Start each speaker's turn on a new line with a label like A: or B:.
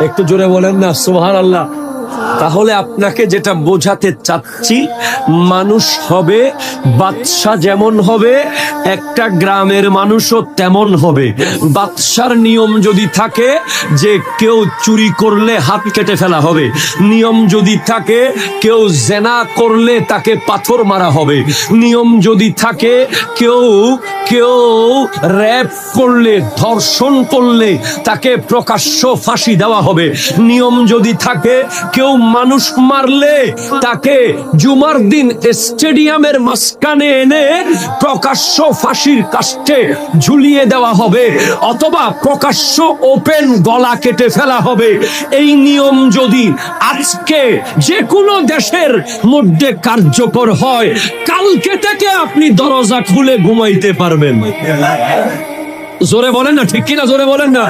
A: একটু জোরে বলেন না সুবহানাল্লাহ। তাহলে আপনাকে যেটা বোঝাতে চাচ্ছি, মানুষ হবে, বাদশা যেমন হবে, একটা গ্রামের মানুষও তেমন হবে। বাদশার নিয়ম যদি থাকে যে কেউ চুরি করলে হাত কেটে ফেলা হবে, নিয়ম যদি থাকে কেউ জেনা করলে তাকে পাথর মারা হবে, নিয়ম যদি থাকে কেউ কেউ র‍্যাপ করলে, ধর্ষণ করলে তাকে প্রকাশ্য ফাঁসি দেওয়া হবে, নিয়ম যদি থাকে কেউ মানুষ মারলে তাকে জুমার দিন স্টেডিয়ামের মাঝখানে এনে প্রকাশ্য ফাঁসির কাষ্ঠে ঝুলিয়ে দেওয়া হবে, অথবা প্রকাশ্য ওপেন গলা কেটে ফেলা হবে। এই নিয়ম যদি আজকে যে কোনো দেশের মধ্যে কার্যকর হয়, কালকে থেকে আপনি দরজা খুলে ঘুমাইতে পারবেন। জোরে বলেন না, ঠিক কিনা? জোরে বলেন না।